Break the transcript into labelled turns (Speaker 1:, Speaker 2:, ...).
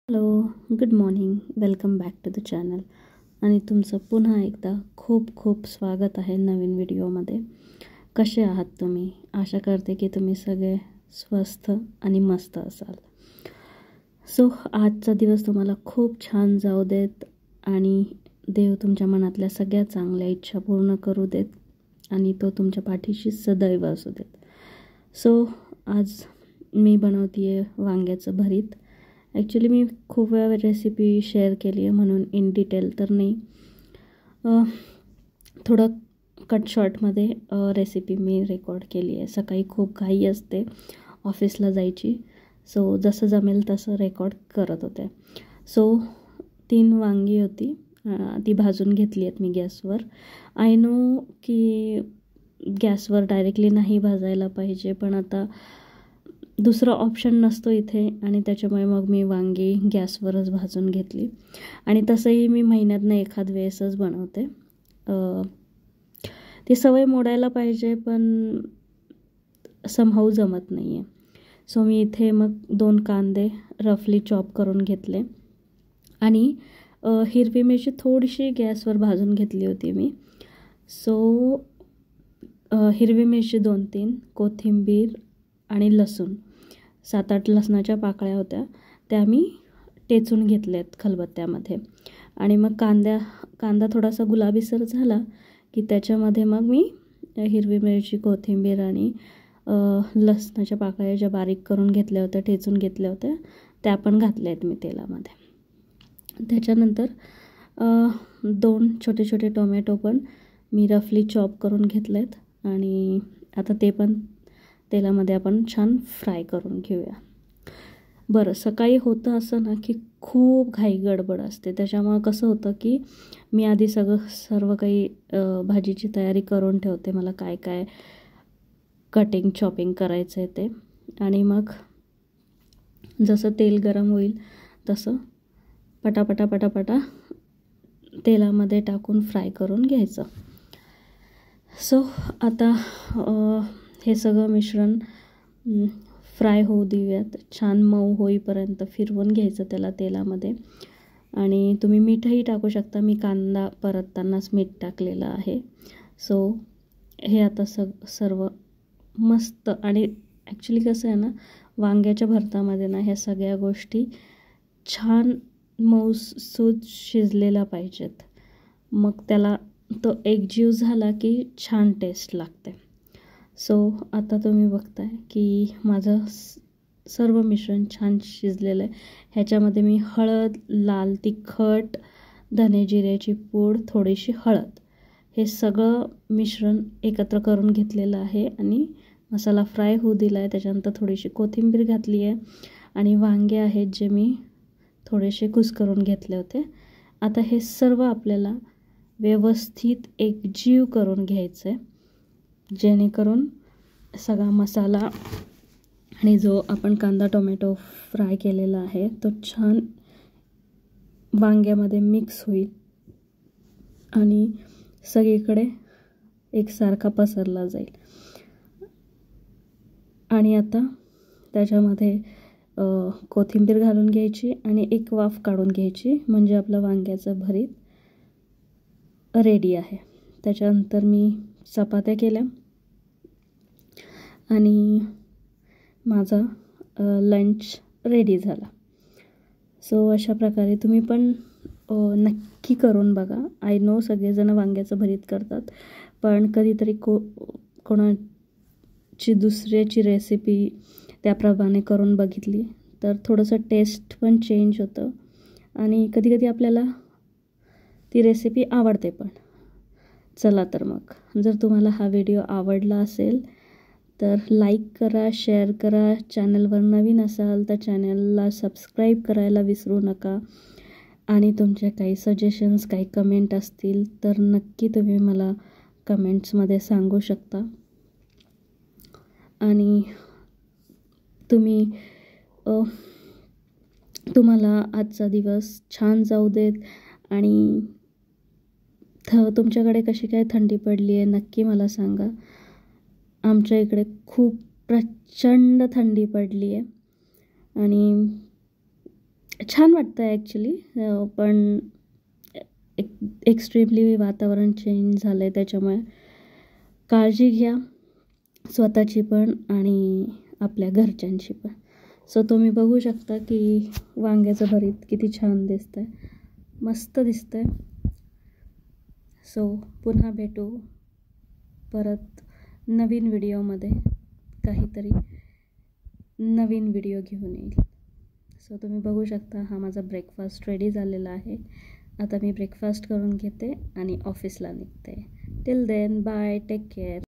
Speaker 1: Hello, good morning. Welcome back to the channel. आणि तुमचं पुन्हा एकदा खूप खूप स्वागत आहे नवीन व्हिडिओमध्ये. कसे आहात तुम्ही? आशा करते की तुम्ही सगळे स्वस्थ आणि मस्त असाल. आजचा दिवस तुम्हाला खूप छान जाऊ देत आणि देव तुमच्या मनातल्या सगळ्या चांगल्या इच्छा पूर्ण करू देत आणि तो तुमच्या पाठीशी सदैव असू देत. आज मी बनवते आहे वांग्याचं भरीत. ॲक्च्युली मी खूप वेळा रेसिपी शेअर केली आहे म्हणून इन डिटेल तर नाही, थोडं कट शॉर्टमध्ये रेसिपी मी रेकॉर्ड केली आहे. सकाळी खूप घाई असते ऑफिसला जायची, जसं जमेल तसं रेकॉर्ड करत होते. 3 वांगी होती, ती भाजून घेतली आहेत मी गॅसवर. आय नो की गॅसवर डायरेक्टली नाही भाजायला पाहिजे, पण आता दुसरा ऑप्शन नसतो इथे आणि त्याच्यामुळे मग मी वांगी गॅसवरच भाजून घेतली. आणि तसंही मी महिन्यातनं एखाद वेळेसच बनवते. ती सवय मोडायला पाहिजे पण समहाऊ जमत नाही आहे. मी इथे मग 2 कांदे रफली चॉप करून घेतले आणि हिरवी मिरची थोडीशी गॅसवर भाजून घेतली होती मी. हिरवी मिरची 2-3, कोथिंबीर आणि लसूण 7-8 लसणाच्या पाकळ्या होत्या, त्या मी टेचून घेतल्यात खलबत्त्यामध्ये. आणि मग कांदा थोडासा गुलाबीसर झाला की त्याच्यामध्ये मग मी हिरवी मिरची, कोथिंबीर आणि लसणाच्या पाकळ्या ज्या बारीक करून घेतल्या होत्या, टेचून घेतल्या होत्या, त्या पण घातल्या आहेत मी तेलामध्ये. त्याच्यानंतर 2 छोटे छोटे टोमॅटो पण मी रफली चॉप करून घेतलेत आणि आता ते पण तेलामध्ये आपण छान फ्राय करून घेऊया. बरं, सकाळी होतं असं ना की खूप घाई गडबड असते, त्याच्यामुळं कसं होतं की मी आधी सर्व काही भाजीची तयारी करून ठेवते, मला काय काय कटिंग चॉपिंग करायचं आहे ते. आणि मग जसं तेल गरम होईल तसं पटापटा तेलामध्ये टाकून फ्राय करून घ्यायचं. आता हे सगळं मिश्रण फ्राय होऊ देऊयात. छान मऊ होईपर्यंत फिरवून घ्यायचं त्याला तेलामध्ये. आणि तुम्ही मीठही टाकू शकता, मी कांदा परततानाच मीठ टाकलेलं आहे. हे आता सर्व मस्त. आणि ॲक्च्युली कसं आहे ना, वांग्याच्या भरतामध्ये ना ह्या सगळ्या गोष्टी छान मऊसूद शिजलेल्या पाहिजेत, मग त्याला तो एकजीव झाला की छान टेस्ट लागते. आता तुम्ही बघताय की माझं सर्व मिश्रण छान शिजलेलं आहे. ह्याच्यामध्ये मी हळद, लाल तिखट, धने जिऱ्याची पूड, थोडीशी हळद, हे सगळं मिश्रण एकत्र करून घेतलेलं आहे आणि मसाला फ्राय होऊ दिला आहे. त्याच्यानंतर थोडीशी कोथिंबीर घातली आहे आणि वांगे आहेत जे मी थोडेसे कुस्करून घेतले होते. आता हे सर्व आपल्याला व्यवस्थित एकजीव करून घ्यायचं आहे, जेणेकरून सगळा मसाला आणि जो आपण कांदा टोमॅटो फ्राय केलेला आहे तो छान वांग्यामध्ये मिक्स होईल आणि सगळीकडे एकसारखा पसरला जाईल. आणि आता त्याच्यामध्ये कोथिंबीर घालून घ्यायची आणि एक वाफ काढून घ्यायची, म्हणजे आपलं वांग्याचं भरीत रेडी आहे. त्याच्यानंतर मी चपात्या केल्या आणि माझा लंच रेडी झाला. अशा प्रकारे तुम्ही पण नक्की करून बघा. आय नो सगळेजण वांग्याचं भरीत करतात, पण कधीतरी कोणाची दुसऱ्याची रेसिपी त्याप्रमाणे करून बघितली तर थोडंसं टेस्ट पण चेंज होतं आणि कधीकधी आपल्याला ती रेसिपी आवडते पण. चला तर मग, जर तुम्हाला हा व्हिडिओ आवडला असेल तर लाईक करा, शेअर करा. चॅनलवर नवीन असाल तर चॅनलला सबस्क्राईब करायला विसरू नका. आणि तुमचे काही सजेशन्स, काही कमेंट असतील तर नक्की तुम्ही मला कमेंट्समध्ये सांगू शकता. आणि तुम्हाला आजचा दिवस छान जाऊ देत. आणि तुमच्याकडे कशी काय थंडी पडली आहे नक्की मला सांगा. आमच्या इकडे खूप प्रचंड थंडी पडली आहे आणि छान वाटतं आहे ॲक्च्युली, पण एक्स्ट्रीमली वातावरण चेंज झालं आहे, त्याच्यामुळे काळजी घ्या स्वतःची पण आणि आपल्या घरच्यांची पण. सो तुम्ही बघू शकता की वांग्याचं भरीत किती छान दिसतं आहे, मस्त दिसतं आहे. सो पुन्हा भेटू परत नवीन व्हिडिओमध्ये, काहीतरी नवीन व्हिडिओ घेऊन येईल. सो तुम्ही बघू शकता हा माझा ब्रेकफास्ट रेडी झालेला आहे. आता मी ब्रेकफास्ट करून घेते आणि ऑफिसला निघते. Till then bye, take care.